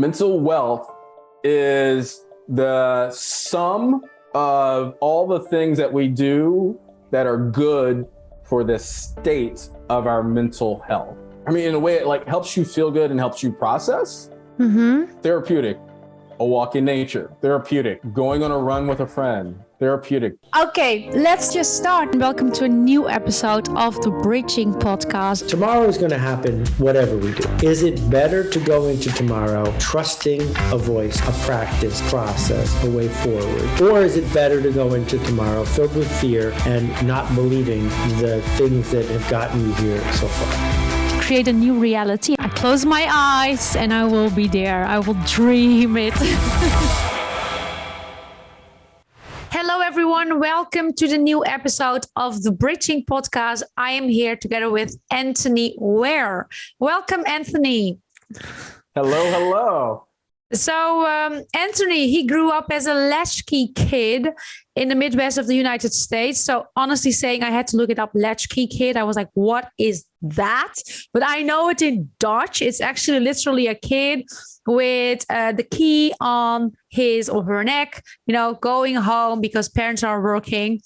Mental wealth is the sum of all the things that we do that are good for the state of our mental health. I mean, in a way, it like helps you feel good and helps you process. Therapeutic, a walk in nature. Therapeutic, going on a run with a friend. Therapeutic. Okay, let's just start. Welcome to a new episode of the Bridging Podcast. Tomorrow is going to happen whatever we do. Is it better to go into tomorrow trusting a voice, a practice, process, a way forward? Or is it better to go into tomorrow filled with fear and not believing the things that have gotten you here so far? Create a new reality. I close my eyes and I will be there. I will dream it. Hello, everyone. Welcome to the new episode of the Bridging Podcast. I am here together with Anthony Ware. Welcome, Anthony. Hello. So Anthony, he grew up as a latchkey kid in the Midwest of the United States. So honestly saying, I had to look it up, latchkey kid. I was like, what is that? But I know it in Dutch. It's actually literally a kid with the key on his or her neck, going home because parents are working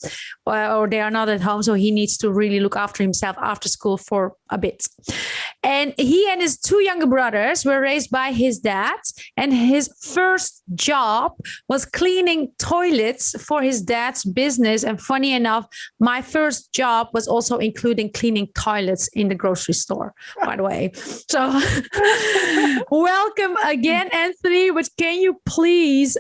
or they are not at home. So he needs to really look after himself after school for a bit. And he and his two younger brothers were raised by his dad. And his first job was cleaning toilets for his dad's business. And funny enough, my first job was also including cleaning toilets in the grocery store, by the way. So welcome again, Anthony. But can you please,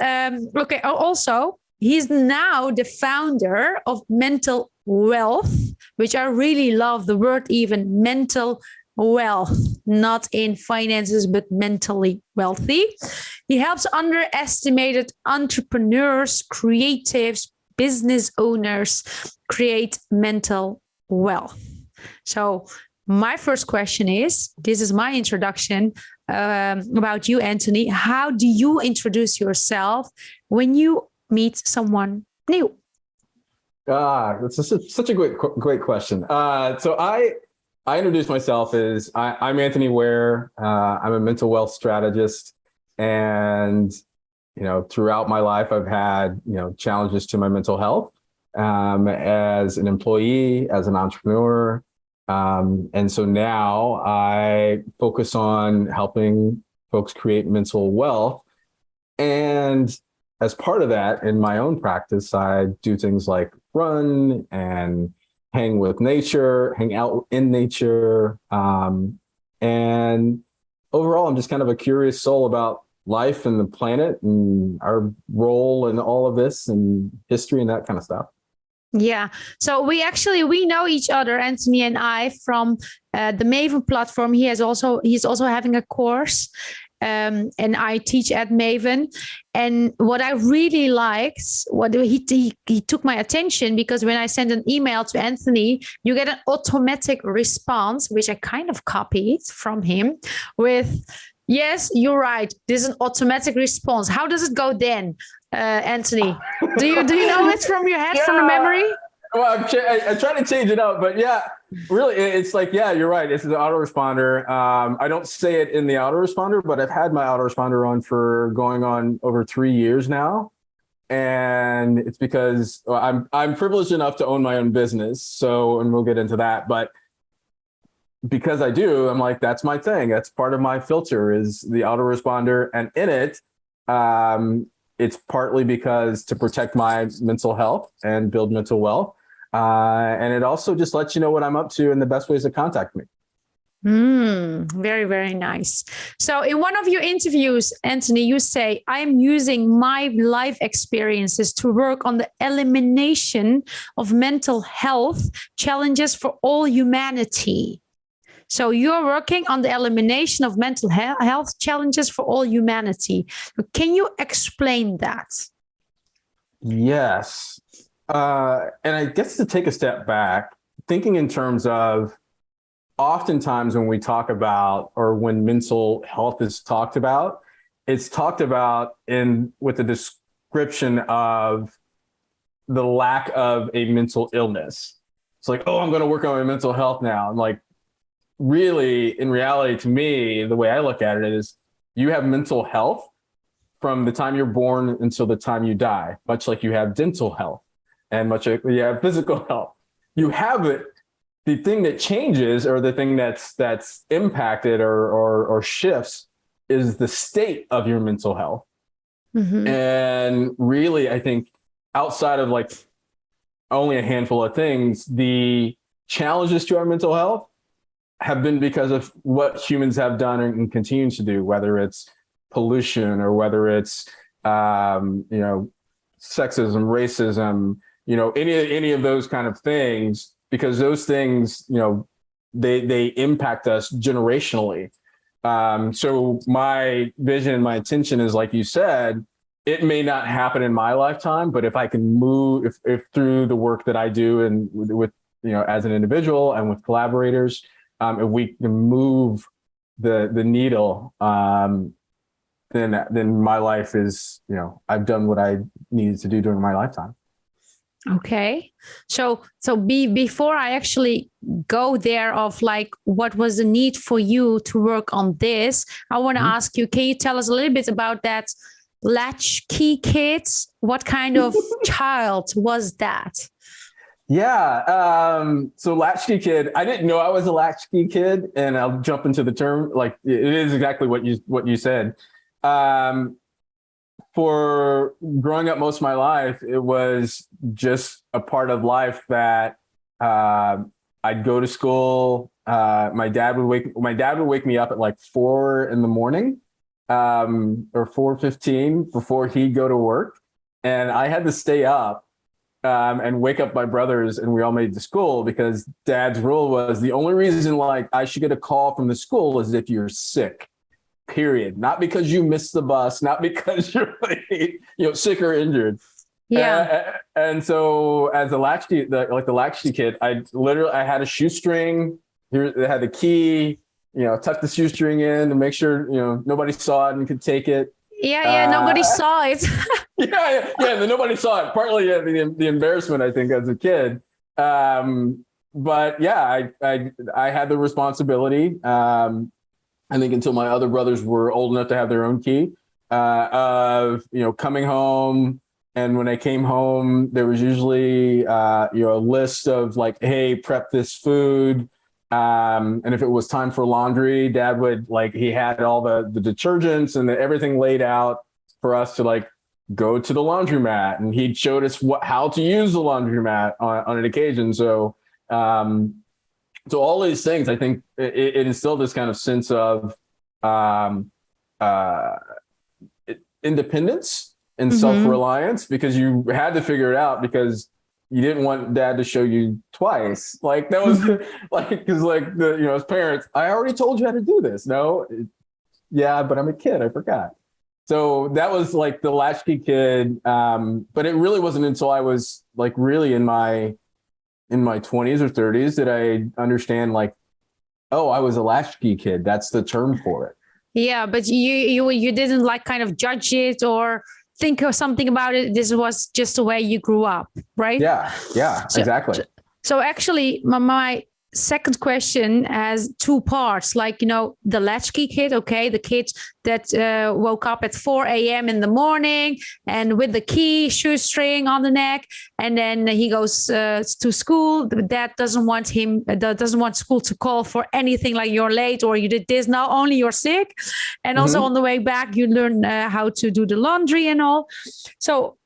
also, he's now the founder of Mental Wealth, which I really love the word, even mental wealth, not in finances, but mentally wealthy. He helps underestimated entrepreneurs, creatives, business owners create mental wealth. So my first question is, this is my introduction about you, Anthony. How do you introduce yourself when you meet someone new? That's such a great question. So I introduce myself as I'm Anthony Ware. I'm a mental wealth strategist, and throughout my life, I've had challenges to my mental health as an employee, as an entrepreneur. And so now I focus on helping folks create mental wealth. And as part of that, in my own practice, I do things like run and hang with nature, hang out in nature. And overall, I'm just kind of a curious soul about life and the planet and our role in all of this and history and that kind of stuff. Yeah. So we know each other, Anthony and I, from the Maven platform. He's also having a course, and I teach at Maven. And what I really liked, he took my attention, because when I send an email to Anthony, you get an automatic response, which I kind of copied from him with, yes, you're right. This is an automatic response. How does it go then? Anthony, do you know it from your head, from the memory? Well, I try to change it up, but yeah, really, it's like, yeah, you're right. It's the autoresponder. I don't say it in the autoresponder, but I've had my autoresponder on for going on over 3 years now. And it's because I'm privileged enough to own my own business. So, and we'll get into that, but because I do, I'm like, that's my thing. That's part of my filter is the autoresponder. And in it, it's partly because to protect my mental health and build mental wealth. And it also just lets you know what I'm up to and the best ways to contact me. Very, very nice. So in one of your interviews, Anthony, you say, I'm using my life experiences to work on the elimination of mental health challenges for all humanity. So you're working on the elimination of mental health challenges for all humanity. Can you explain that? Yes. And I guess to take a step back, thinking in terms of oftentimes when we talk about, or when mental health is talked about, it's talked about with the description of the lack of a mental illness. It's like, oh, I'm going to work on my mental health now. I'm like, really, in reality, to me, the way I look at it is you have mental health from the time you're born until the time you die, much like you have dental health and much like you have physical health. You have it. The thing that changes, or the thing that's impacted or shifts, is the state of your mental health. Mm-hmm. And really, I think outside of like only a handful of things, the challenges to our mental health have been because of what humans have done and continue to do, whether it's pollution or whether it's sexism, racism, any of those kind of things, because those things, they impact us generationally. So my vision, my intention is, like you said, it may not happen in my lifetime, but if I can move, if through the work that I do and with as an individual and with collaborators, if we can move the needle, then my life is, I've done what I needed to do during my lifetime. Okay. So before I actually go there of like, what was the need for you to work on this? I want to ask you, can you tell us a little bit about that latchkey kids? What kind of child was that? Yeah. So latchkey kid, I didn't know I was a latchkey kid, and I'll jump into the term. Like, it is exactly what you said. For growing up most of my life, it was just a part of life that I'd go to school. My dad would wake me up at like 4 a.m. Or 4:15 before he'd go to work, and I had to stay up and wake up my brothers, and we all made it to school, because Dad's rule was the only reason like I should get a call from the school is if you're sick. Period. Not because you missed the bus, not because you're sick or injured. Yeah. And so as the latchkey kid, I had a shoestring. Here, I had the key. Tuck the shoestring in to make sure nobody saw it and could take it. Yeah. Nobody saw it. yeah. Nobody saw it. Partly the embarrassment, I think, as a kid. But yeah, I had the responsibility. I think until my other brothers were old enough to have their own key, of coming home. And when I came home, there was usually a list of like, hey, prep this food. And if it was time for laundry, Dad would he had all the detergents and everything laid out for us to like go to the laundromat, and he showed us how to use the laundromat on an occasion. So all these things, I think it instilled this kind of sense of independence and self-reliance, because you had to figure it out, because you didn't want Dad to show you twice. Like that was because as parents, I already told you how to do this. No, yeah, but I'm a kid, I forgot. So that was like the latchkey kid. But it really wasn't until I was like really in my 20s or 30s that I understand I was a latchkey kid. That's the term for it. Yeah, but you didn't kind of judge it or think of something about it. This was just the way you grew up, right? Yeah, exactly. So actually, my second question has two parts, the latchkey kid, okay, the kid that woke up at 4 a.m. in the morning and with the key, shoestring on the neck, and then he goes to school. Dad doesn't want school to call for anything like you're late or you did this, now only you're sick. And also on the way back, you learn how to do the laundry and all. So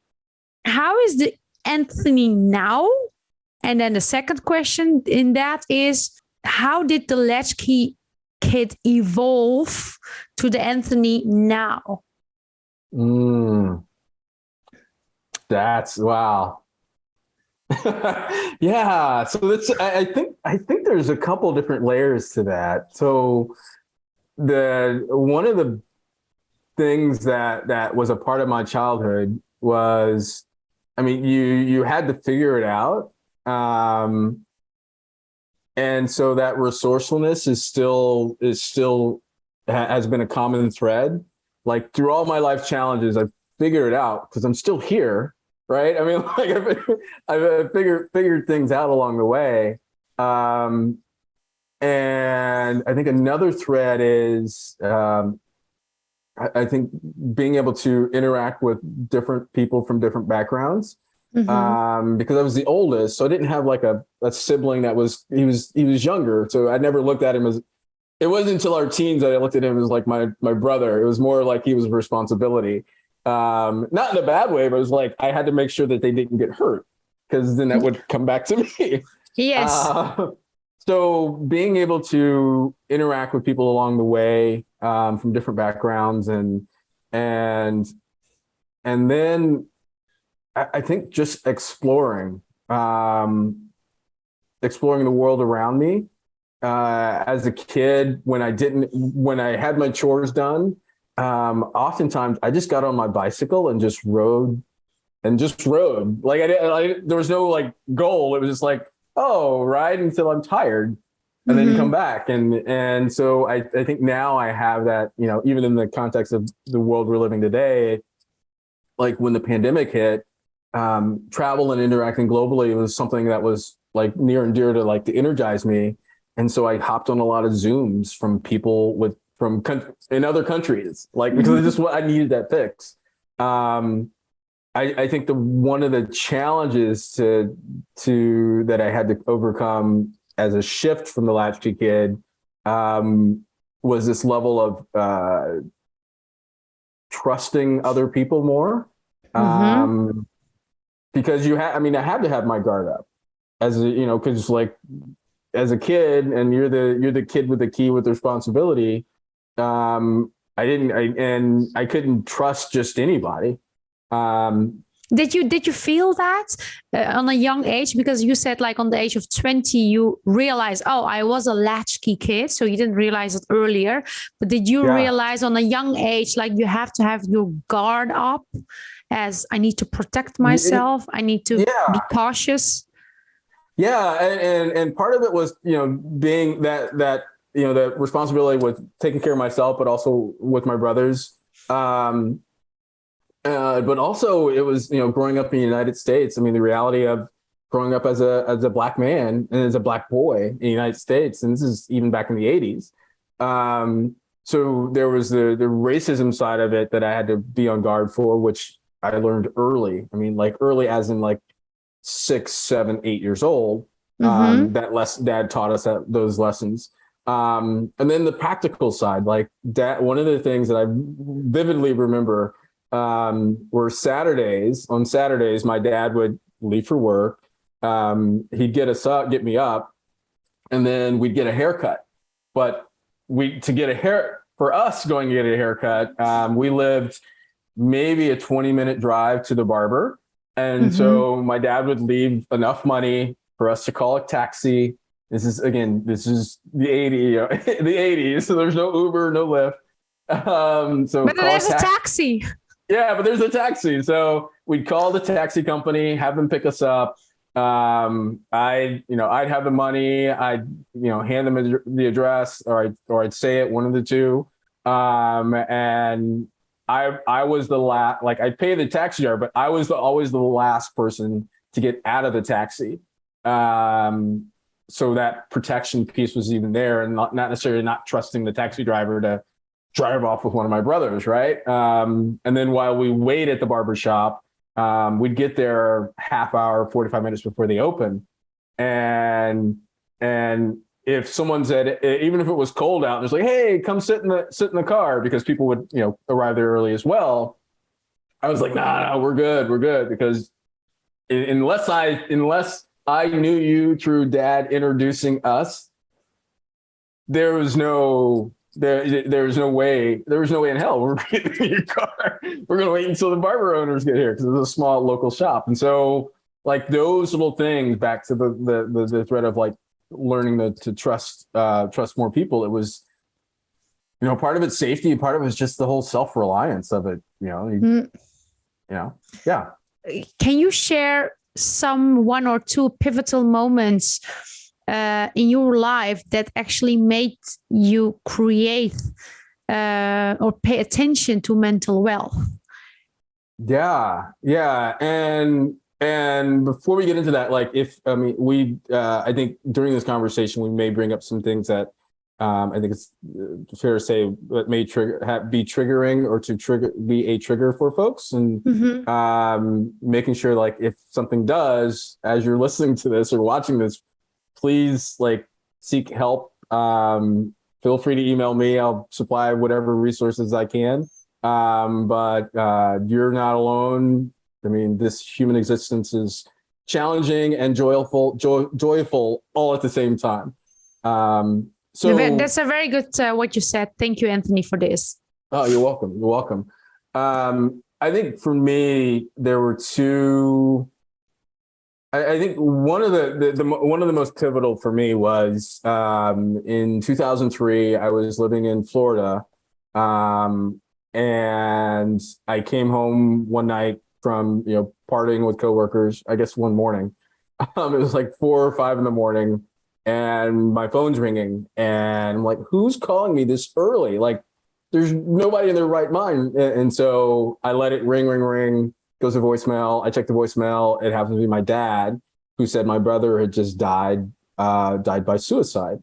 how is the Anthony now? And then the second question in that is, how did the latchkey kid evolve to the Anthony now? That's wow. Yeah. So I think there's a couple different layers to that. So one of the things that was a part of my childhood was, you had to figure it out. And so that resourcefulness has been a common thread. Like through all my life challenges, I've figured it out because I'm still here, right? I've figured things out along the way. And I think another thread is I think being able to interact with different people from different backgrounds, because I was the oldest, so I didn't have like a sibling that he was younger. So I never looked at him as, it wasn't until our teens that I looked at him as like my brother. It was more like he was a responsibility. Not in a bad way, but it was like, I had to make sure that they didn't get hurt, because then that would come back to me. Yes. So being able to interact with people along the way, from different backgrounds, and then I think just exploring the world around me. As a kid, when I had my chores done, oftentimes I just got on my bicycle and just rode. Like there was no like goal. It was just like, oh, ride until I'm tired and then come back. And so I think now I have that, even in the context of the world we're living today, like when the pandemic hit, travel and interacting globally was something that was like near and dear to energize me. And so I hopped on a lot of Zooms from people in other countries, because I needed that fix. I think one of the challenges that I had to overcome as a shift from the latchkey kid, was this level of trusting other people more, because I had to have my guard up because as a kid, and you're the kid with the key with the responsibility. I couldn't trust just anybody. Did you feel that on a young age? Because you said like on the age of 20, you realized, oh, I was a latchkey kid. So you didn't realize it earlier. But did you realize on a young age, like you have to have your guard up, as I need to protect myself. I need to be cautious. Yeah. And part of it was, being that the responsibility with taking care of myself, but also with my brothers. But also it was, growing up in the United States. I mean, the reality of growing up as a Black man and as a Black boy in the United States, and this is even back in the 80s. So there was the racism side of it that I had to be on guard for, which I learned early. I mean, like early as in like 6, 7, 8 years old. Dad taught us those lessons. And then the practical side, like that, one of the things that I vividly remember, were Saturdays. On Saturdays, my dad would leave for work. He'd get me up, and then we'd get a haircut. But for us going to get a haircut, we lived maybe a 20-minute drive to the barber. And so my dad would leave enough money for us to call a taxi. This is the 80s. So there's no Uber, no Lyft. But there's a taxi. Yeah, but there's a taxi. So we'd call the taxi company, have them pick us up. I'd have the money. I'd, hand them the address, or I'd say it, one of the two. And I was the last, like I'd pay the taxi driver, but I was always the last person to get out of the taxi. So that protection piece was even there, and not necessarily not trusting the taxi driver to drive off with one of my brothers, right? And then while we wait at the barbershop, we'd get there half hour, 45 minutes before they open. And if someone said, even if it was cold out, it's like, hey, come sit in the car, because people would, arrive there early as well. I was like, nah, we're good. Because unless I knew you through Dad introducing us, there was no way in hell we're getting in your car. We're going to wait until the barber owners get here, because it's a small local shop. And so like those little things, back to the thread of like learning to trust more people. It was, part of it's safety. Part of it's just the whole self-reliance of it, yeah. Can you share one or two pivotal moments in your life that actually made you create or pay attention to mental wealth? Yeah. And before we get into that, like I think during this conversation, we may bring up some things that I think it's fair to say that may be triggering or to be a trigger for folks, and making sure like if something does, as you're listening to this or watching this, please like seek help. Feel free to email me. I'll supply whatever resources I can. But you're not alone. I mean, this human existence is challenging and joyful all at the same time. So that's a very good what you said. Thank you, Anthony, for this. Oh, you're welcome. You're welcome. I think for me, there were two. I think one of the most pivotal for me was in 2003. I was living in Florida, and I came home one night from partying with coworkers. I guess one morning, it was like 4 or 5 in the morning. And my phone's ringing, and I'm like, who's calling me this early? Like, there's nobody in their right mind. And so I let it ring, goes to voicemail. I check the voicemail. It happens to be my dad, who said my brother had just died by suicide.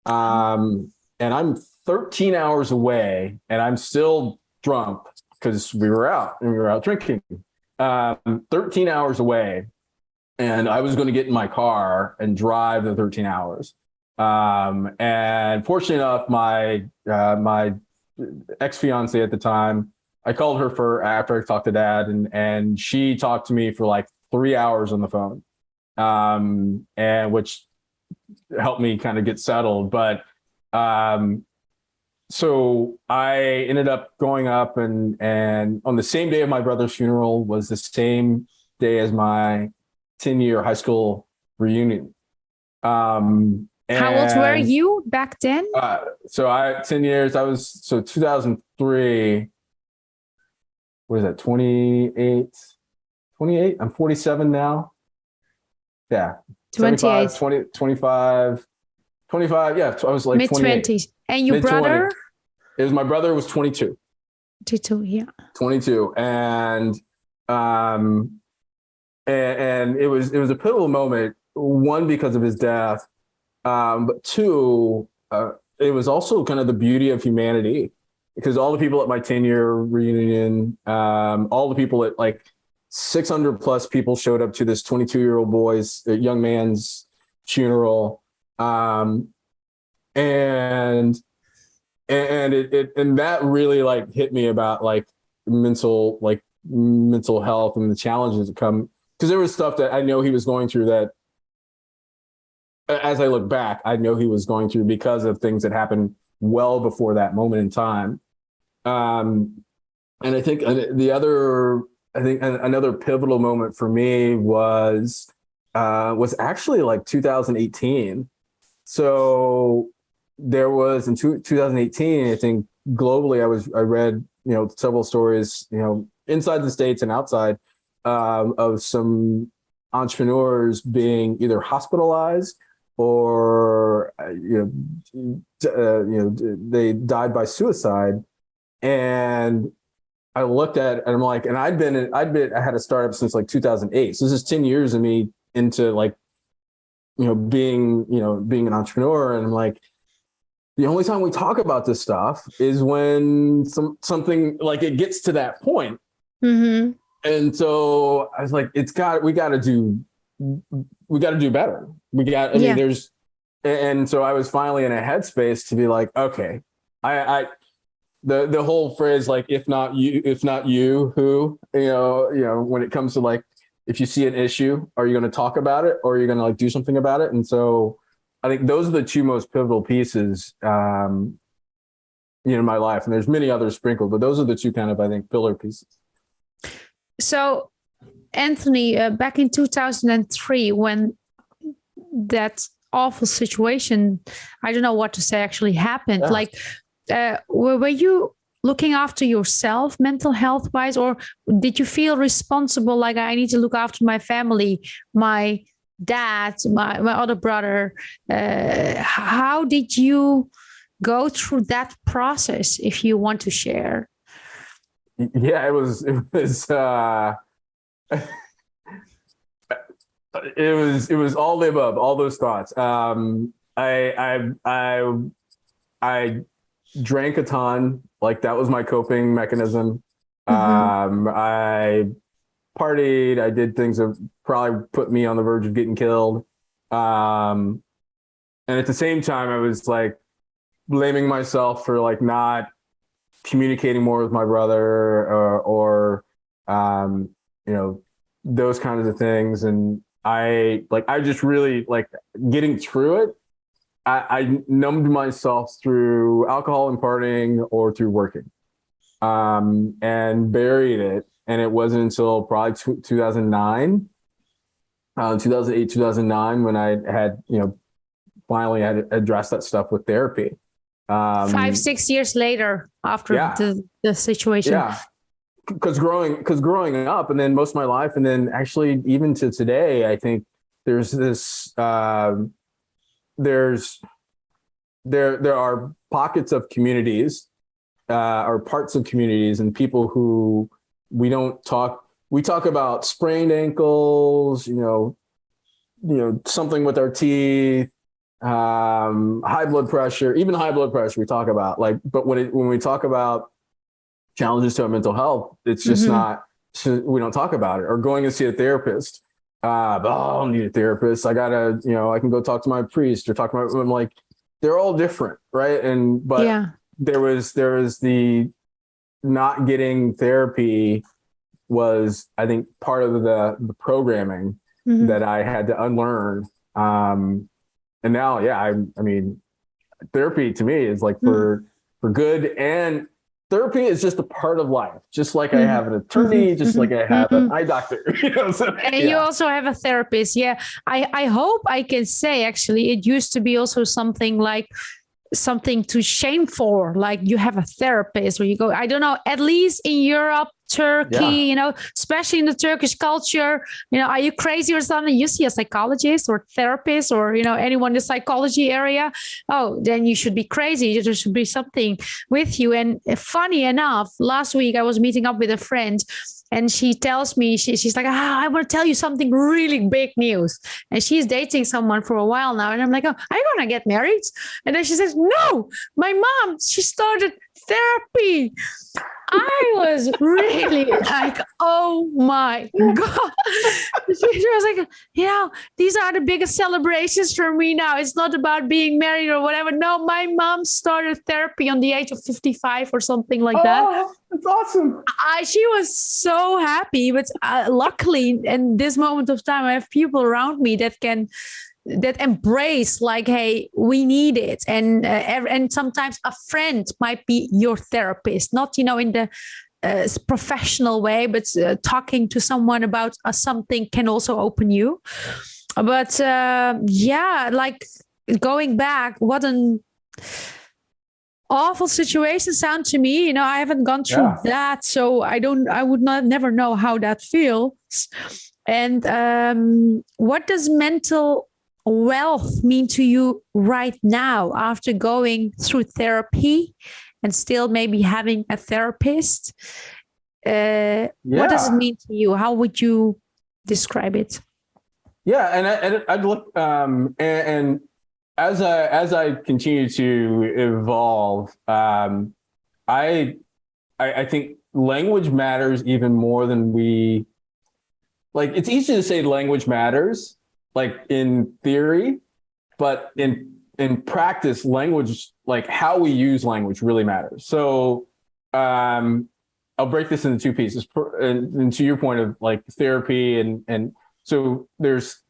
And I'm 13 hours away, and I'm still drunk because we were out drinking. 13 hours away. And I was going to get in my car and drive the 13 hours. And fortunately enough, my ex-fiance at the time, I called her after I talked to dad, and she talked to me for like 3 hours on the phone, and which helped me kind of get settled. But so I ended up going up, and on the same day of my brother's funeral was the same day as my 10-year high school reunion. How old were you back then? So 10 years, 2003, what is that, 28? I'm 47 now. Yeah. 28. 25. Yeah. I was like mid-20s. And your brother? My brother was 22. 22, yeah. 22. And it was a pivotal moment, one, because of his death, but two, it was also kind of the beauty of humanity, because all the people at my 10-year reunion, all the people at like 600 plus people showed up to this 22-year-old young man's funeral, and that really like hit me about like mental health and the challenges that come. Because there was stuff that I know he was going through that, as I look back, I know he was going through because of things that happened well before that moment in time. And I think another pivotal moment for me was actually like 2018. So there was in 2018, I think globally, I read several stories inside the States and outside, of some entrepreneurs being either hospitalized or they died by suicide. And I looked at it and I'm like, and I had a startup since like 2008. So this is 10 years of me into like being an entrepreneur. And I'm like, the only time we talk about this stuff is when something like it gets to that point. Mm-hmm. And so I was like, we got to do better. And so I was finally in a headspace to be like, okay, the whole phrase, like, if not you, who, when it comes to like, if you see an issue, are you going to talk about it, or are you going to like do something about it? And so I think those are the two most pivotal pieces, in my life. And there's many others sprinkled, but those are the two kind of, I think, pillar pieces. So, Anthony, back in 2003, when that awful situation, I don't know what to say, actually happened. Yeah. Were you looking after yourself mental health wise, or did you feel responsible? Like, I need to look after my family, my dad, my other brother. How did you go through that process, if you want to share? Yeah, it was all the above, all those thoughts. I I drank a ton. Like that was my coping mechanism. I partied. I did things that probably put me on the verge of getting killed. And at the same time, I was like blaming myself for like not communicating more with my brother or those kinds of things. And I just really like getting through it. I numbed myself through alcohol and partying or through working, and buried it. And it wasn't until probably 2009, 2008, 2009, when I had, finally had addressed that stuff with therapy. 5-6 years later after the situation. Yeah. Because growing up, and then most of my life, and then actually even to today, I think there's this, there are pockets of communities, or parts of communities and people who we talk about sprained ankles, something with our teeth, high blood pressure we talk about, like, but when we talk about challenges to our mental health, it's just not, we don't talk about it. Or going to see a therapist. I don't need a therapist. I gotta, I can go talk to my priest or talk to I'm like, they're all different. Right. But there was the not getting therapy was, I think, part of the programming that I had to unlearn. And now, I mean, therapy to me is like for good, and therapy is just a part of life. Just like I have an attorney, just like I have an eye doctor. You also have a therapist. Yeah. I hope I can say, actually, it used to be also something to shame for, like you have a therapist or you go, I don't know, at least in Europe, Turkey, especially in the Turkish culture, are you crazy or something? You see a psychologist or therapist or, anyone in the psychology area. Oh, then you should be crazy. There should be something with you. And funny enough, last week I was meeting up with a friend, and she tells me, she's like, I want to tell you something really big news. And she's dating someone for a while now. And I'm like, oh, are you going to get married? And then she says, no, my mom, she started therapy. I was really like, oh my God. She was like, these are the biggest celebrations for me now. It's not about being married or whatever. No, my mom started therapy on the age of 55 or something like that. Oh, that's awesome. She was so happy, but luckily in this moment of time, I have people around me that embrace, like, hey, we need it. And sometimes a friend might be your therapist, not, in the professional way, but talking to someone about something can also open you. But like going back, what an awful situation sound to me. I haven't gone through that, so I would never know how that feels. And what does mental wealth mean to you right now after going through therapy and still maybe having a therapist? What does it mean to you? How would you describe it? Yeah, and I'd look, and as I continue to evolve, I think language matters even more than we like. It's easy to say language matters, like in theory, but in practice, language, like how we use language, really matters. So I'll break this into two pieces. And to your point of like therapy, and so there's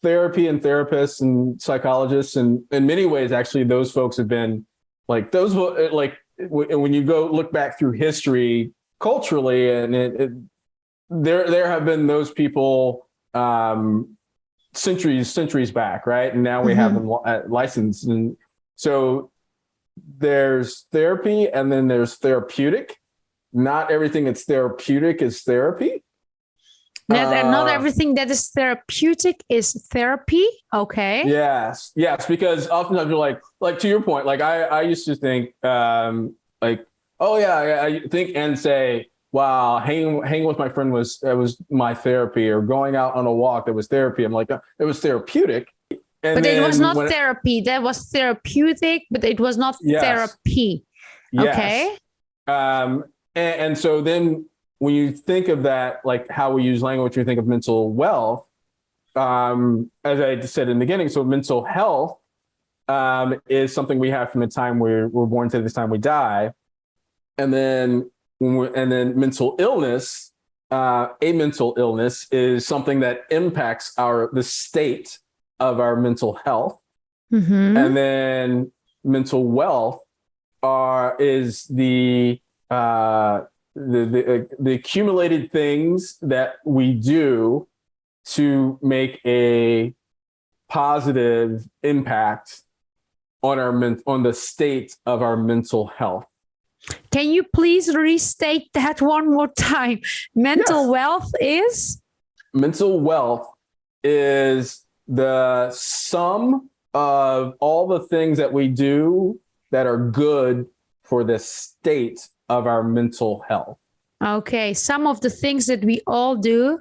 therapy and therapists and psychologists, and in many ways, actually, those folks have been like those. Like when you go look back through history culturally, and there have been those people. Centuries back, right? And now we have them licensed. And so there's therapy, and then there's therapeutic. Not everything that's therapeutic is therapy. Not everything that is therapeutic is therapy. Okay. Yes, because oftentimes you're like to your point, like I used to think like, oh yeah, I think and say, wow, hanging with my friend was my therapy, or going out on a walk, that was therapy. I'm like, it was therapeutic. And But it was then not therapy. That was therapeutic, but it was not therapy. Yes. Okay. And so then when you think of that, like how we use language, we think of mental wealth. As I said in the beginning, so mental health is something we have from the time we're born to the time we die. And then mental illness, a mental illness is something that impacts the state of our mental health. Mm-hmm. And then mental wealth is the accumulated things that we do to make a positive impact on the state of our mental health. Can you please restate that one more time? Mental wealth is? Mental wealth is the sum of all the things that we do that are good for the state of our mental health. Okay, some of the things that we all do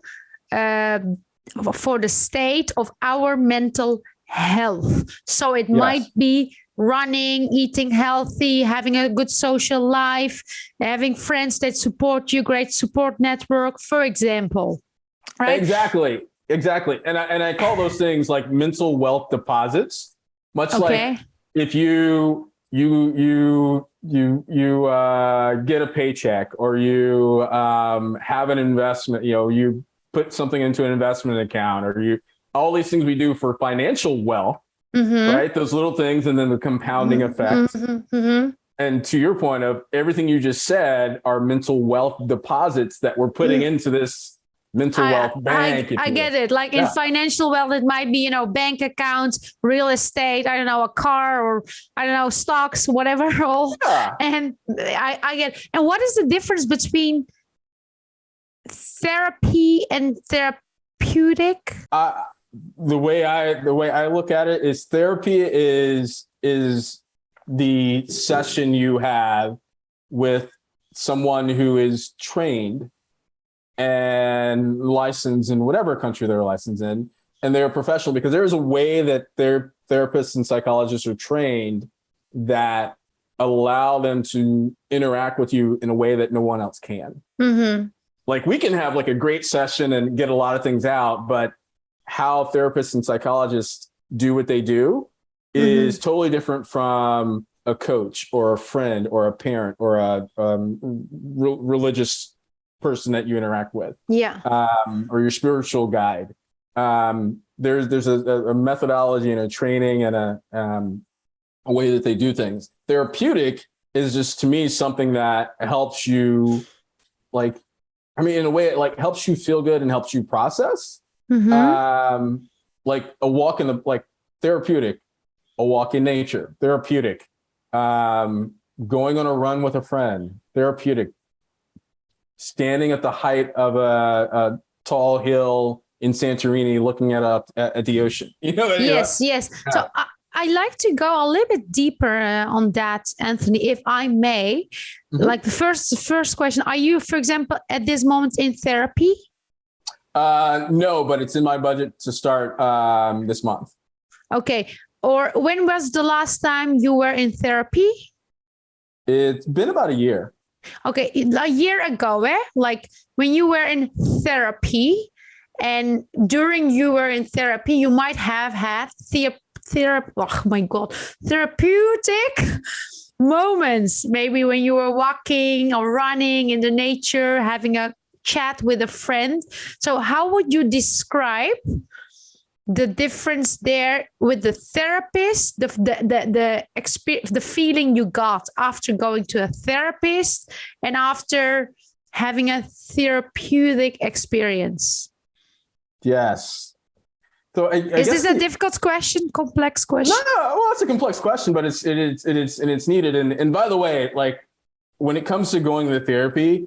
for the state of our mental health. So it might be running, eating healthy, having a good social life, having friends that support you, great support network, for example. Right? Exactly. And I call those things like mental wealth deposits, much like if you get a paycheck or you have an investment, you put something into an investment account, or all these things we do for financial wealth, right? Those little things, and then the compounding effect. And to your point of everything you just said are mental wealth deposits that we're putting into this mental wealth bank. I get it. Like in financial wealth, it might be, bank accounts, real estate, I don't know, a car, or I don't know, stocks, whatever. And I get it. And what is the difference between therapy and therapeutic? The way I look at it is therapy is the session you have with someone who is trained and licensed in whatever country they're licensed in, and they're a professional, because there is a way that their therapists and psychologists are trained that allow them to interact with you in a way that no one else can. Like we can have like a great session and get a lot of things out, but how therapists and psychologists do what they do is totally different from a coach or a friend or a parent or a religious person that you interact with, or your spiritual guide. There's a methodology and a training and a way that they do things. Therapeutic is just, to me, something that helps you, in a way, it like helps you feel good and helps you process. Like a walk in the therapeutic, a walk in nature, therapeutic, going on a run with a friend, therapeutic, standing at the height of a tall hill in Santorini looking at the ocean. Yes. So I like to go a little bit deeper on that, Anthony, if I may. Like the first question, are you, for example, at this moment in therapy? No, but it's in my budget to start this month. Okay. Or when was the last time you were in therapy? It's been about a year. Okay, a year ago, like when you were in therapy, and during you were in therapy, you might have had therapeutic moments. Maybe when you were walking or running in the nature, having a chat with a friend. So how would you describe the difference there with the therapist, the experience, the feeling you got after going to a therapist and after having a therapeutic experience? Yes. So is this a difficult question, complex question? No. Well, it's a complex question, but it's needed. And by the way, like when it comes to going to therapy,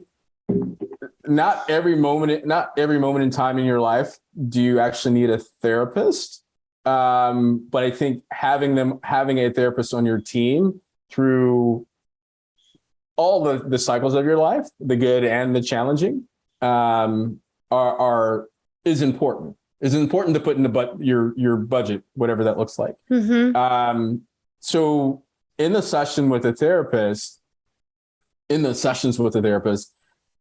not every moment in time in your life do you actually need a therapist. But I think having a therapist on your team through all the cycles of your life, the good and the challenging, is important. is important to put in your budget, whatever that looks like. So in the sessions with a therapist,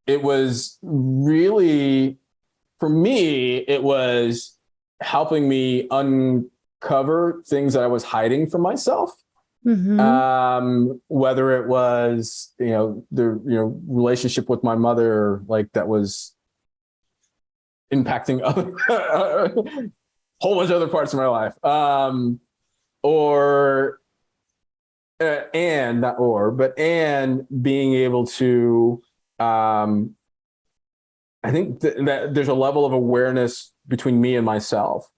it was really, for me, it was helping me uncover things that I was hiding from myself. Whether it was, the relationship with my mother, like that was impacting other whole bunch of other parts of my life. And being able to, I think that there's a level of awareness between me and myself.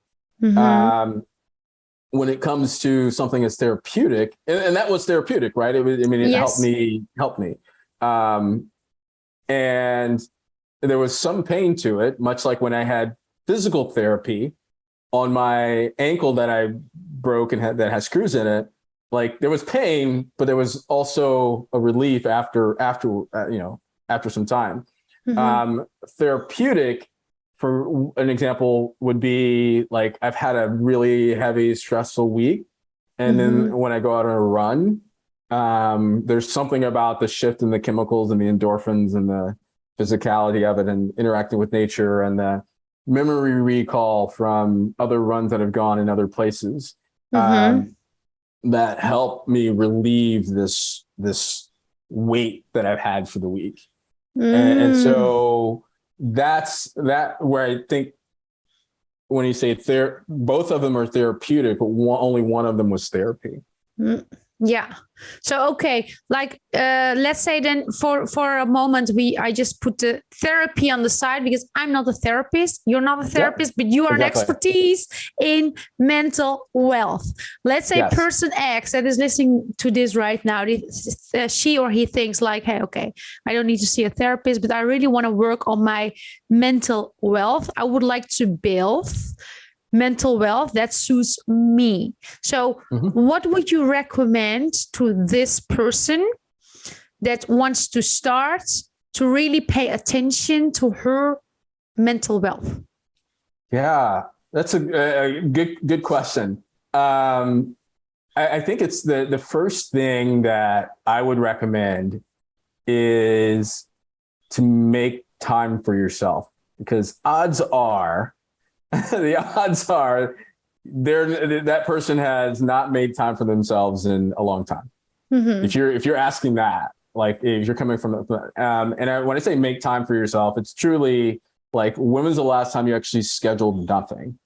When it comes to something as therapeutic, and that was therapeutic, right? It helped me. And there was some pain to it, much like when I had physical therapy on my ankle that I broke and that has screws in it. Like there was pain, but there was also a relief after some time. Therapeutic, for an example, would be like I've had a really heavy, stressful week. And then when I go out on a run, there's something about the shift in the chemicals and the endorphins and the physicality of it and interacting with nature and the memory recall from other runs that have gone in other places that help me relieve this weight that I've had for the week. And so that's where I think when you say both of them are therapeutic, but only one of them was therapy. Yeah. So, okay. Like, let's say then for a moment, I just put the therapy on the side because I'm not a therapist. You're not a therapist, but you are an expertise in mental wealth. Let's say person X that is listening to this right now, she or he thinks like, hey, okay, I don't need to see a therapist, but I really want to work on my mental wealth. I would like to build mental wealth that suits me. So what would you recommend to this person that wants to start to really pay attention to her mental wealth? Yeah, that's a good question. I think it's the first thing that I would recommend is to make time for yourself, because odds are that person has not made time for themselves in a long time. If you're asking that, like if you're coming from, when I say make time for yourself, it's truly like, when was the last time you actually scheduled nothing?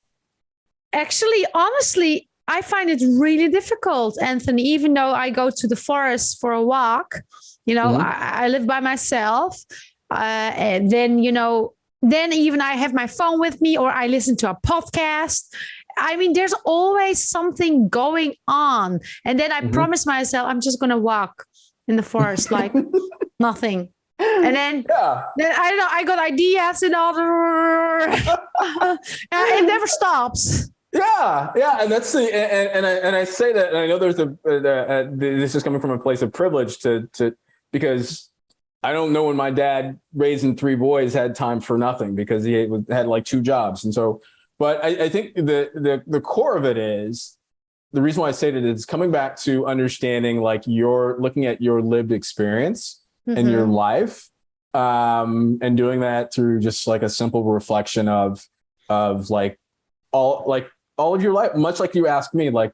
Actually, honestly, I find it really difficult, Anthony, even though I go to the forest for a walk, I live by myself. And then even I have my phone with me, or I listen to a podcast. I mean, there's always something going on. And then I promise myself, I'm just going to walk in the forest like nothing. And then I don't know, I got ideas and all. It never stops. Yeah. And that's and I say that, and I know there's this is coming from a place of privilege because I don't know when my dad, raising 3 boys, had time for nothing because he had like 2 jobs. And so, but I think the core of it is, the reason why I say that is coming back to understanding, like, you're looking at your lived experience in your life, and doing that through just like a simple reflection of like all of your life, much like you asked me, like,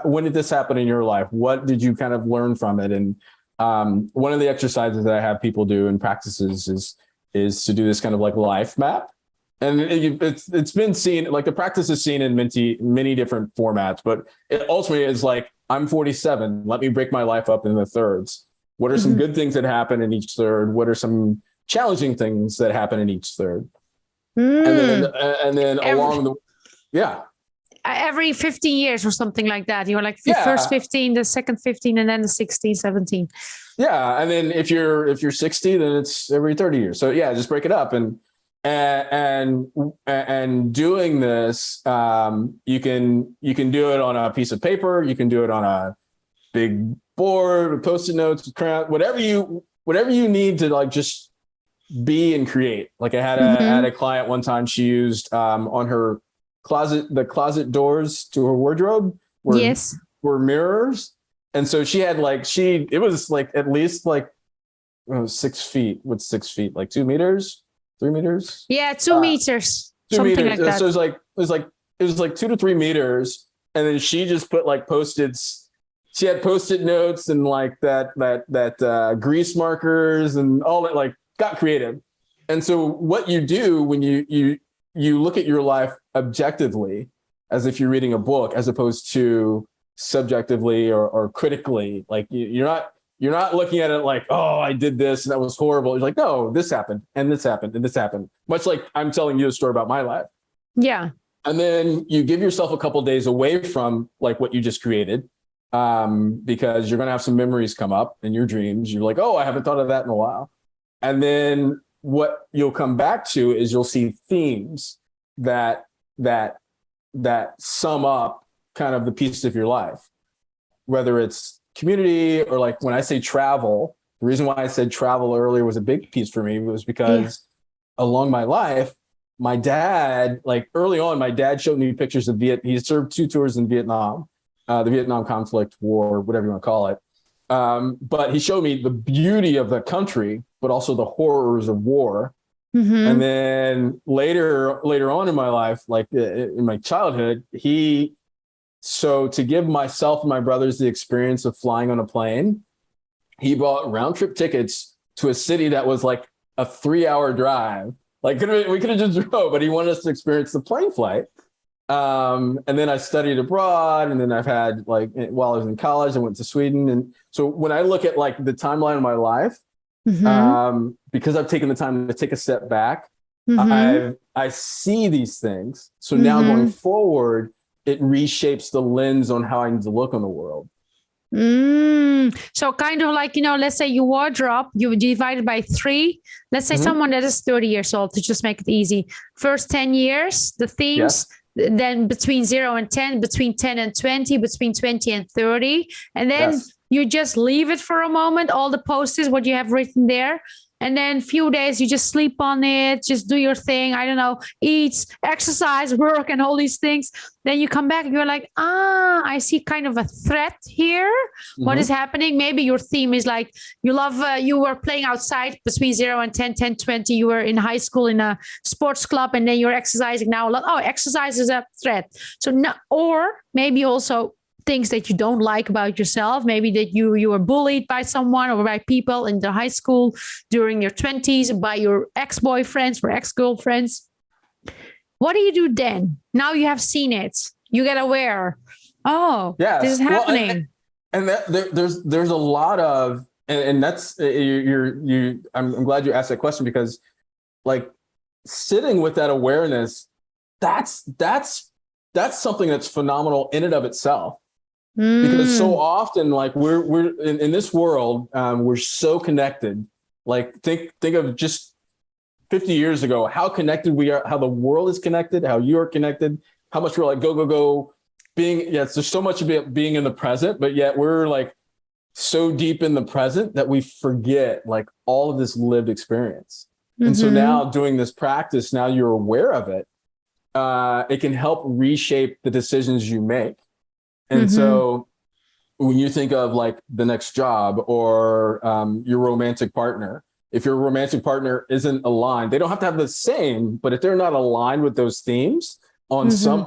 when did this happen in your life? What did you kind of learn from it? And one of the exercises that I have people do in practices is to do this kind of like life map. And it's been seen, like the practice is seen in many different formats, but it ultimately is like, I'm 47. Let me break my life up into thirds. What are some good things that happen in each third? What are some challenging things that happen in each third? And then every 15 years or something like that. You're like first 15, the second 15, and then the 16, 17. Yeah. And then if you're 60, then it's every 30 years. So yeah, just break it up. And doing this, you can do it on a piece of paper. You can do it on a big board, Post-it notes, crayon, whatever you need to like just be and create. Like I had a client one time, she used on her closet doors to her wardrobe were mirrors. And so she had it was like at least like 6 feet. What's 6 feet? Like 2 meters, 3 meters? Yeah, 2 meters. 2 something meters. like that. So it was like 2 to 3 meters. And then she just put like Post-its. She had Post-it notes and like that grease markers and all that, like got creative. And so what you do when you look at your life objectively, as if you're reading a book, as opposed to subjectively or critically, like you're not looking at it like, oh, I did this and that was horrible. You're like, no, this happened and this happened and this happened. Much like I'm telling you a story about my life. Yeah. And then you give yourself a couple of days away from like what you just created, because you're going to have some memories come up in your dreams. You're like, oh, I haven't thought of that in a while. And then what you'll come back to is you'll see themes that sum up kind of the pieces of your life, whether it's community or like when I say travel. The reason why I said travel earlier was a big piece for me was because along my life, my dad, like early on, my dad showed me pictures of he served 2 tours in Vietnam, the Vietnam conflict war, whatever you want to call it. But he showed me the beauty of the country, but also the horrors of war. Mm-hmm. And then later on in my life, like in my childhood, so to give myself and my brothers the experience of flying on a plane, he bought round trip tickets to a city that was like a 3-hour drive. Like we could have just drove, but he wanted us to experience the plane flight. And then I studied abroad, and then I've had while I was in college, I went to Sweden. And so when I look at like the timeline of my life, because I've taken the time to take a step back, I see these things. So now going forward, it reshapes the lens on how I need to look on the world. So kind of like, let's say your wardrobe, you divide it by 3. Let's say someone that is 30 years old, to just make it easy. First 10 years, the themes, then between 0 and 10, between 10 and 20, between 20 and 30. And then you just leave it for a moment, all the post-its, what you have written there. And then a few days, you just sleep on it, just do your thing. I don't know, eat, exercise, work, and all these things. Then you come back and you're like, I see kind of a thread here. What is happening? Maybe your theme is like, you were playing outside between 0 and 10, 10, 20. You were in high school in a sports club, and then you're exercising now a lot. Oh, exercise is a thread. So no, or maybe also things that you don't like about yourself, maybe that you were bullied by someone or by people in the high school during your 20s, by your ex-boyfriends or ex-girlfriends. What do you do then? Now you have seen it. You get aware. Oh, this is happening. And there's a lot of, and that's I'm glad you asked that question, because like sitting with that awareness, that's something that's phenomenal in and of itself. Because so often, like we're in this world, we're so connected. Like think of just 50 years ago, how connected we are, how the world is connected, how you are connected, how much we're like go. There's so much about being in the present, but yet we're like so deep in the present that we forget like all of this lived experience. And so now doing this practice, now you're aware of it. It can help reshape the decisions you make. And so when you think of like the next job or your romantic partner, if your romantic partner isn't aligned, they don't have to have the same, but if they're not aligned with those themes on some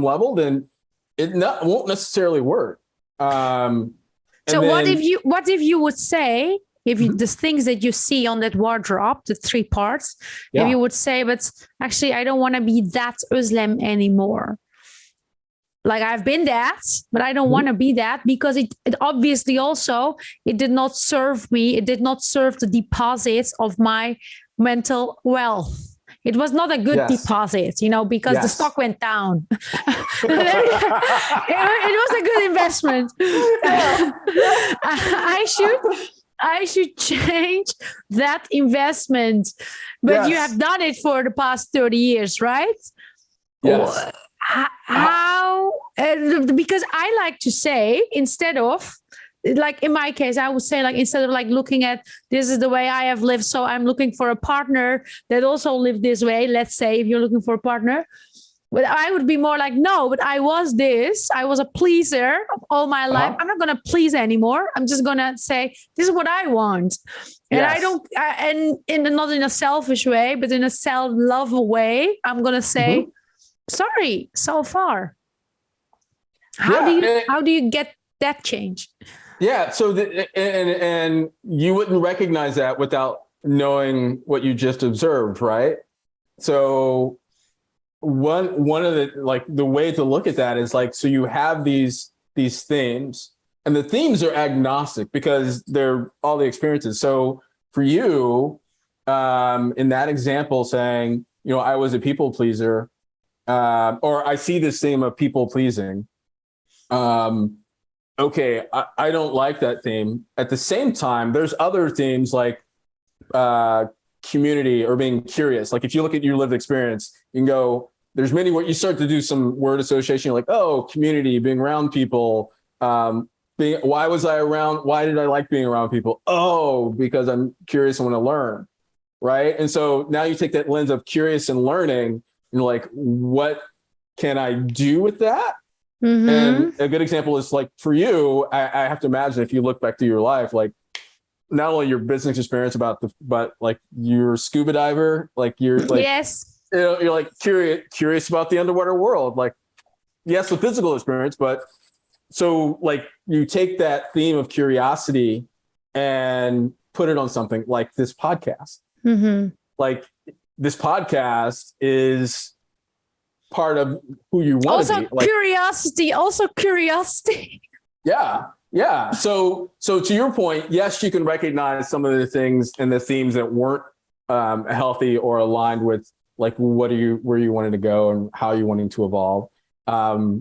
level, then it won't necessarily work. So what if you would say, the things that you see on that wardrobe, the 3 parts, if you would say, but actually I don't want to be that Özlem anymore. Like I've been that, but I don't want to be that, because it obviously also, it did not serve me. It did not serve the deposits of my mental wealth. It was not a good deposit, because the stock went down. It was a good investment. I should change that investment. But you have done it for the past 30 years, right? Yes. How? Because I like to say, instead of, like in my case, I would say, like, instead of like looking at this is the way I have lived, so I'm looking for a partner that also lived this way. Let's say if you're looking for a partner, But I would be more like, no, but I was this. I was a pleaser all my life. I'm not going to please anymore. I'm just going to say, this is what I want. And not in a selfish way, but in a self-love way, I'm going to say, sorry, so far. How do you get that change? Yeah. So, and you wouldn't recognize that without knowing what you just observed, right? So one of the way to look at that is like, so you have these themes, and the themes are agnostic because they're all the experiences. So for you, in that example, saying, I was a people pleaser, or I see this theme of people pleasing. Okay, I don't like that theme. At the same time, there's other themes like community or being curious. Like if you look at your lived experience, you can go, there's many where you start to do some word association. You're like, oh, community, being around people. Why was I around? Why did I like being around people? Oh, because I'm curious and want to learn. Right. And so now you take that lens of curious and learning and you're like, what can I do with that? Mm-hmm. And a good example is like for you, I have to imagine if you look back to your life, like not only your business experience but like you're a scuba diver, like you're like, yes, you're like curious about the underwater world. Like, yes, the physical experience, but so like you take that theme of curiosity and put it on something like this podcast. Mm-hmm. Like this podcast is part of who you want to be. Like, curiosity. Yeah. So to your point, yes, you can recognize some of the things and the themes that weren't healthy or aligned with like where you wanted to go and how you wanting to evolve. But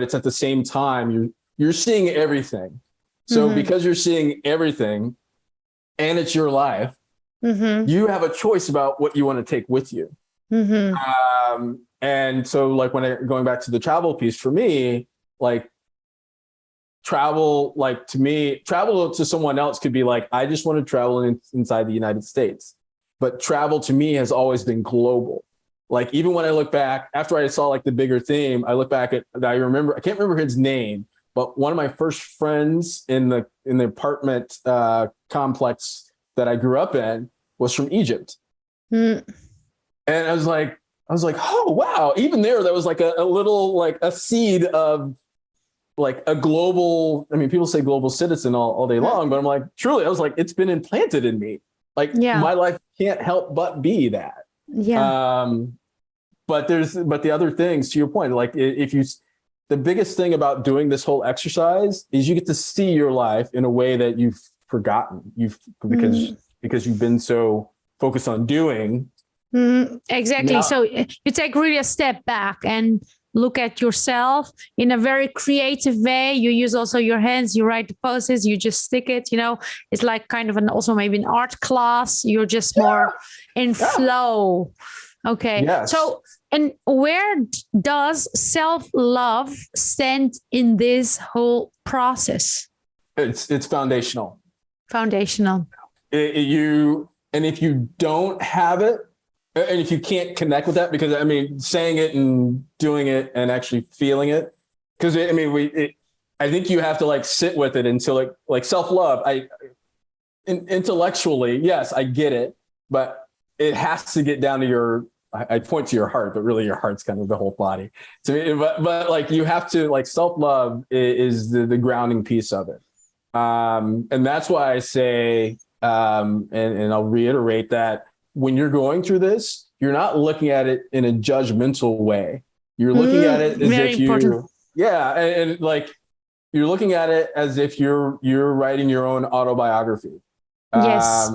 it's at the same time you're seeing everything. So because you're seeing everything, and it's your life, you have a choice about what you want to take with you. And so like going back to the travel piece for me, like travel, like to me, travel to someone else could be like, I just want to travel inside the United States. But travel to me has always been global. Like even when I look back, after I saw like the bigger theme, I look back at, I can't remember his name, but one of my first friends in the apartment complex that I grew up in was from Egypt. And I was like, oh, wow. Even there was like a little, like a seed of like a global, I mean, people say global citizen all day long, but I'm like, truly, I was like, it's been implanted in me. Like my life can't help but be that. Yeah. But the other things, to your point, like the biggest thing about doing this whole exercise is you get to see your life in a way that you've forgotten because you've been so focused on doing. Exactly. Now, so you take really a step back and look at yourself in a very creative way. You use also your hands, you write the poses, you just stick it, it's like kind of also maybe an art class. You're just more in flow. Okay. Yes. So, and where does self-love stand in this whole process? It's foundational. Foundational. And if you don't have it, and if you can't connect with that, because I mean, saying it and doing it and actually feeling it, because I think you have to like sit with it until like self-love. Intellectually, yes, I get it, but it has to get down to I point to your heart, but really your heart's kind of the whole body. So, but like you have to like self-love is the grounding piece of it. And that's why I say, and I'll reiterate that when you're going through this, you're not looking at it in a judgmental way. You're looking at it as if and like you're looking at it as if you're writing your own autobiography. Yes.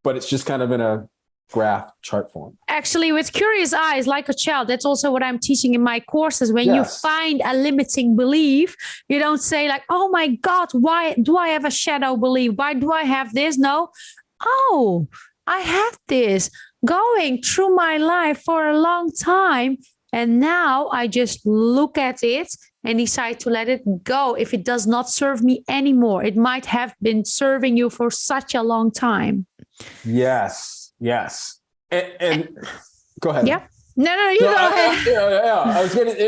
But it's just kind of in a graph chart form. Actually, with curious eyes, like a child, that's also what I'm teaching in my courses. When you find a limiting belief, you don't say like, oh my God, why do I have a shadow belief? Why do I have this? No. Oh, I have this going through my life for a long time. And now I just look at it and decide to let it go if it does not serve me anymore. It might have been serving you for such a long time. Yes. And go ahead. Yeah. No, you go ahead.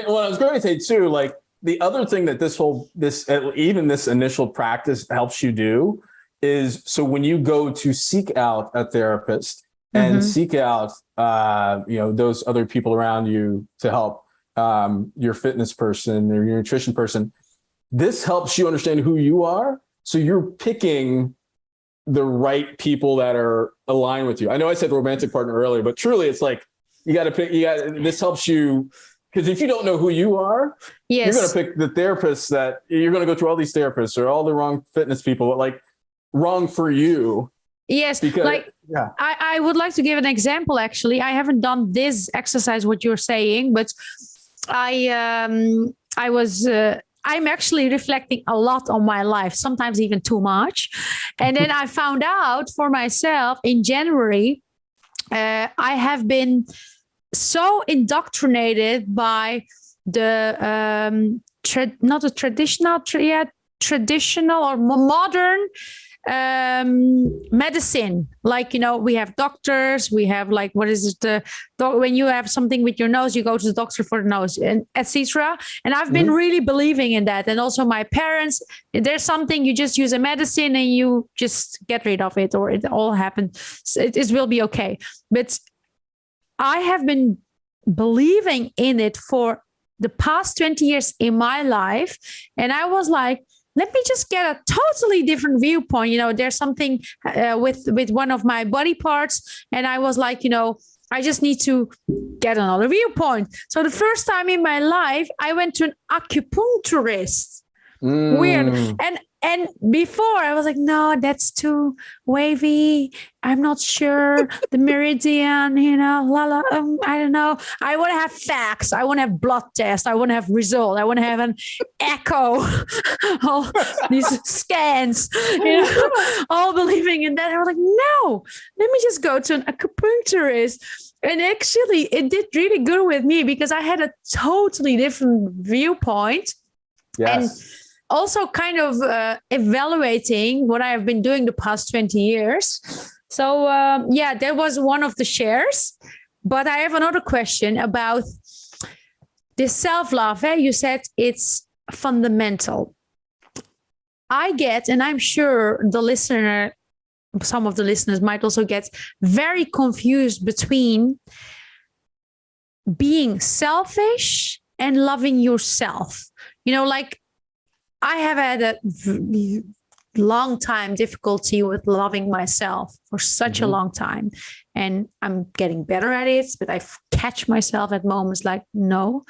What I was going to say too, like the other thing that this initial practice helps you do is, so when you go to seek out a therapist and seek out, those other people around you to help, your fitness person or your nutrition person, this helps you understand who you are. So you're picking the right people that are aligned with you. I know I said romantic partner earlier, but truly it's like, this helps you, because if you don't know who you are, you're going to pick the therapist that you're going to go through all these therapists or all the wrong fitness people, like wrong for you. Yes. Because, I would like to give an example. Actually, I haven't done this exercise, what you're saying, but I'm actually reflecting a lot on my life, sometimes even too much. And then I found out for myself in January, I have been so indoctrinated by the traditional or modern medicine. Like, we have doctors, we have like, what is it? When you have something with your nose, you go to the doctor for the nose, and etc. And I've been really believing in that. And also my parents, there's something, you just use a medicine and you just get rid of it, or it all happens. It will be okay. But I have been believing in it for the past 20 years in my life. And I was like, let me just get a totally different viewpoint. There's something with one of my body parts. And I was like, I just need to get another viewpoint. So the first time in my life, I went to an acupuncturist. Weird. And before I was like, no, that's too wavy. I'm not sure. The meridian, I don't know. I want to have facts. I want to have blood tests. I want to have results. I want to have an echo. All these scans, all believing in that. I was like, no, let me just go to an acupuncturist. And actually, it did really good with me because I had a totally different viewpoint. Yes. And also kind of evaluating what I have been doing the past 20 years. So that was one of the shares. But I have another question about this self-love. You said it's fundamental. I get, and I'm sure some of the listeners might also get very confused between being selfish and loving yourself. Like, I have had a long time difficulty with loving myself for such a long time. And I'm getting better at it, but I catch myself at moments like, no.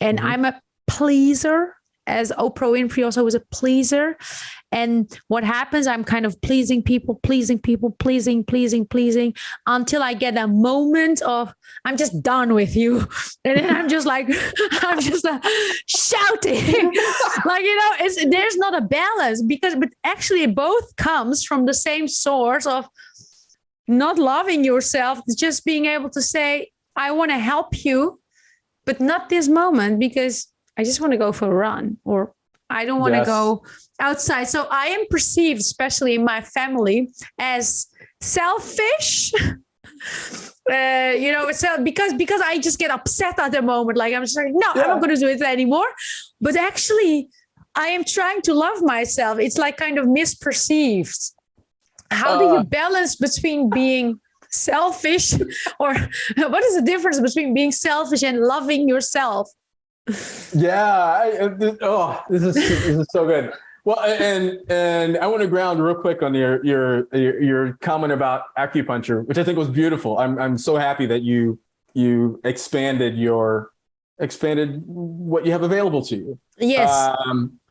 And I'm a pleaser, as Oprah Winfrey also was a pleaser. And what happens, I'm kind of pleasing people, pleasing until I get a moment of, I'm just done with you. And then I'm just like, shouting. Like, there's not a balance but actually it both comes from the same source of not loving yourself. It's just being able to say, I want to help you, but not this moment because I just want to go for a run, or I don't want to go outside. So I am perceived, especially in my family, as selfish. So because I just get upset at the moment. Like, I'm just like, no, I'm not going to do it anymore. But actually, I am trying to love myself. It's like kind of misperceived. How do you balance between being selfish, or what is the difference between being selfish and loving yourself? Yeah. This is so good. Well, and I want to ground real quick on your comment about acupuncture, which I think was beautiful. I'm so happy that you expanded what you have available to you. Yes.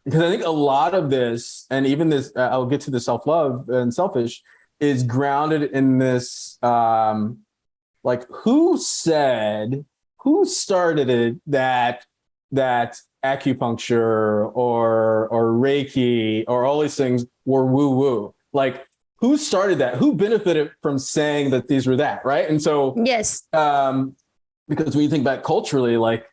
Because I think a lot of this, and even this, I'll get to the self-love and selfish, is grounded in this, like, who started it that acupuncture or Reiki or all these things were woo-woo. Like, who started that? Who benefited from saying that these were that, right? And so, yes, because when you think back culturally, like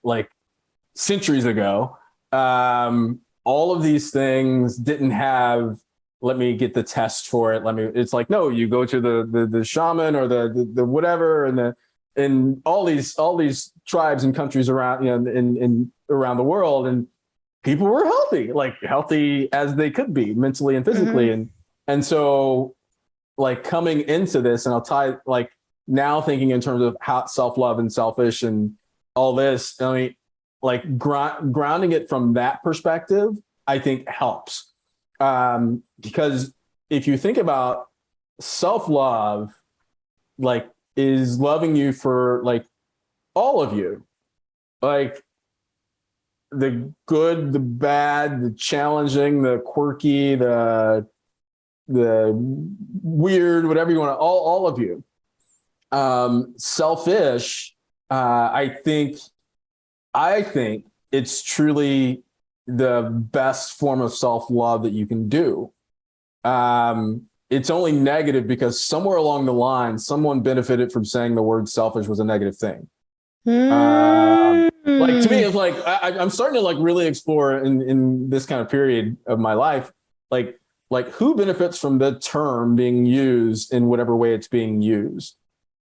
centuries ago, all of these things didn't have, let me get the test for it. It's like, no, you go to the shaman or the whatever, and in all these tribes and countries around, in around the world, and people were healthy as they could be mentally and physically. And so like coming into this, and I'll tie like now thinking in terms of how self-love and selfish and all this, I mean, like grounding it from that perspective, I think helps. Because if you think about self-love, like is loving you for like all of you, like the good, the bad, the challenging, the quirky, the weird, whatever you want to, all of you. Selfish, I think it's truly the best form of self-love that you can do. It's only negative because somewhere along the line, someone benefited from saying the word selfish was a negative thing. Like to me, it's like I'm starting to like really explore in this kind of period of my life, like who benefits from the term being used in whatever way it's being used.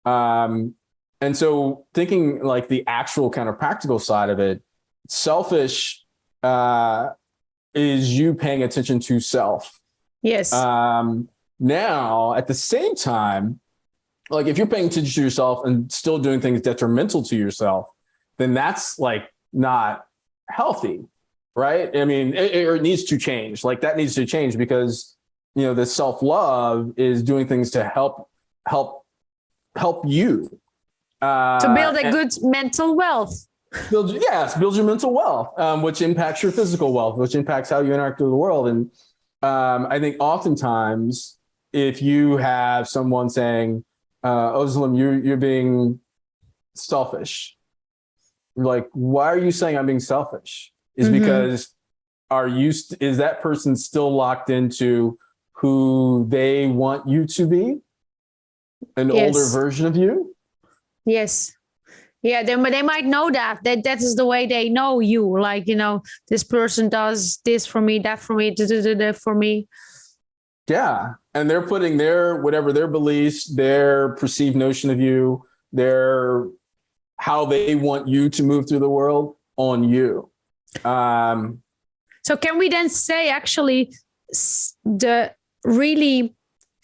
And so thinking like the actual kind of practical side of it, selfish is you paying attention to self. Yes. Now, at the same time, like if you're paying attention to yourself and still doing things detrimental to yourself, then that's like not healthy, right? I mean, it needs to change. Like that needs to change because, the self-love is doing things to help you. To build a good mental wealth. Build your mental wealth, which impacts your physical wealth, which impacts how you interact with the world. And I think oftentimes if you have someone saying, Özlem, you're being selfish. Like, why are you saying I'm being selfish? Is because is that person still locked into who they want you to be? An older version of you? Yes. Yeah, they might know that is the way they know you. Like, this person does this for me, that for me, that for me. Yeah. And they're putting their beliefs, their perceived notion of you, how they want you to move through the world on you. So can we then say actually the really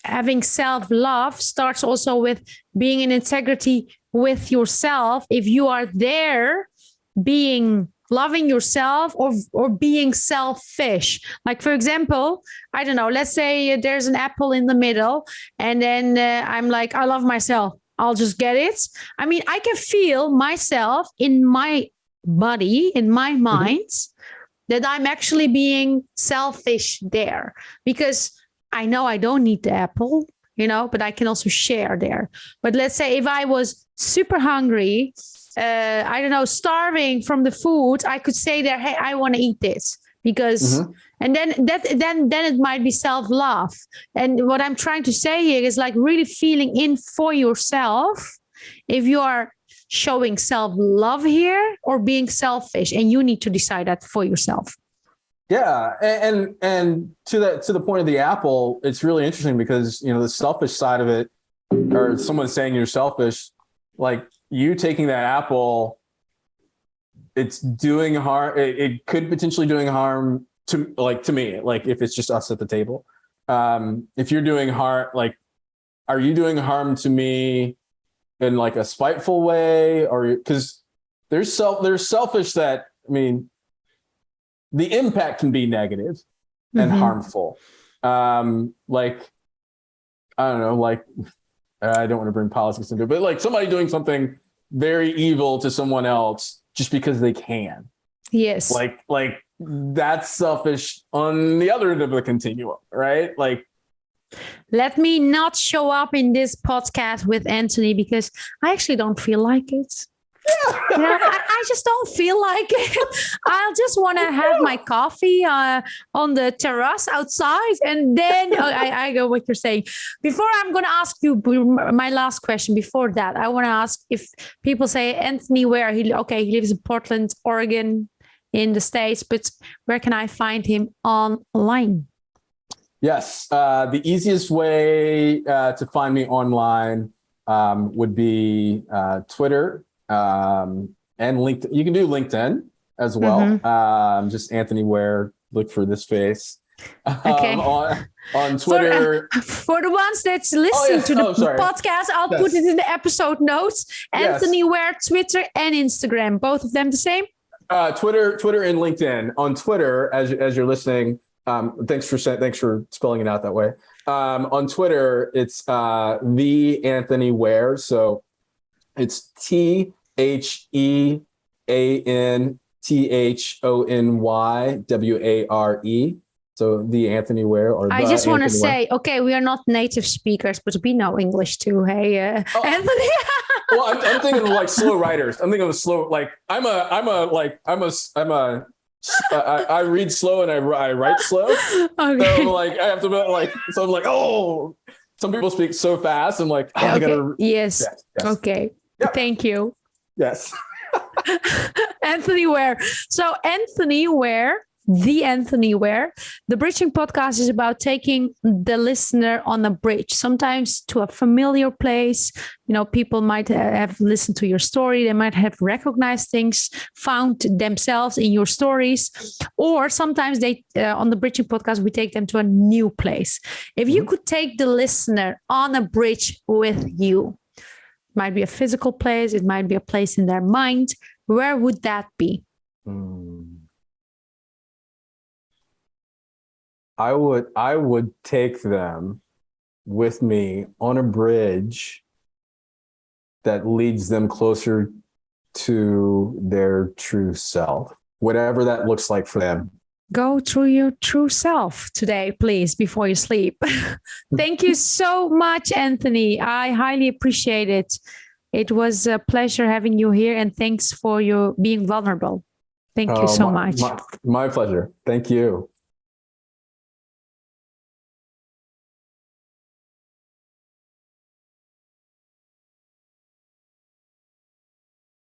having self-love starts also with being in integrity with yourself? If you are there loving yourself or being selfish. Like, for example, I don't know, let's say there's an apple in the middle and then I'm like, I love myself. I'll just get it. I mean, I can feel myself in my body, in my mind, that I'm actually being selfish there because I know I don't need the apple, but I can also share there. But let's say if I was super hungry, I don't know, starving from the food, I could say there, hey, I want to eat this because, and then it might be self-love. And what I'm trying to say here is like really feeling in for yourself. If you are showing self-love here or being selfish, and you need to decide that for yourself. Yeah. And to the point of the apple, it's really interesting because, the selfish side of it, or someone saying you're selfish, like you taking that apple, it's doing harm. It could potentially doing harm to me, like if it's just us at the table. If you're doing harm, like, are you doing harm to me in like a spiteful way, or because there's selfish that, I mean, the impact can be negative and harmful. Like, I don't know, like, I don't want to bring politics into it, but like somebody doing something very evil to someone else just because they can. Yes. Like that's selfish on the other end of the continuum, right? Like, let me not show up in this podcast with Anthony because I actually don't feel like it. I just don't feel like it. I'll just want to have my coffee on the terrace outside. And then I go what you're saying. Before I'm going to ask you my last question. Before that, I want to ask if people say Anthony, where he lives in Portland, Oregon in the States, but where can I find him online? Yes. The easiest way to find me online would be Twitter and LinkedIn. You can do LinkedIn as well. Just Anthony Ware. Look for this face. Okay. On Twitter. For the ones that's listening to the podcast, I'll put it in the episode notes. Anthony Ware, Twitter and Instagram. Both of them the same? Twitter and LinkedIn. On Twitter, as you're listening, thanks for spelling it out that way. On Twitter, it's the Anthony Ware. So it's TheAnthonyWare. So the Anthony Ware. Or I just want to say, okay, we are not native speakers, but we know English too. Hey, Anthony. Well, I'm thinking of like slow writers. I'm thinking of slow. Like I read slow and I write slow. Okay. So like I have to like. So I'm like, oh, some people speak so fast. I'm like, oh, okay. I gotta. Yes. Okay. Yep. Thank you. Yes. Anthony Ware. So Anthony Ware. The Anthony Ware. The Bridging Podcast is about taking the listener on a bridge, sometimes to a familiar place. You know, people might have listened to your story. They might have recognized things, found themselves in your stories. Or sometimes they, on the Bridging Podcast, we take them to a new place. If you could take the listener on a bridge with you, it might be a physical place, it might be a place in their mind, where would that be? I would take them with me on a bridge that leads them closer to their true self, whatever that looks like for them. Go through your true self today, please, before you sleep. Thank you so much, Anthony. I highly appreciate it. It was a pleasure having you here, and thanks for your being vulnerable. Thank you so much. My pleasure. Thank you.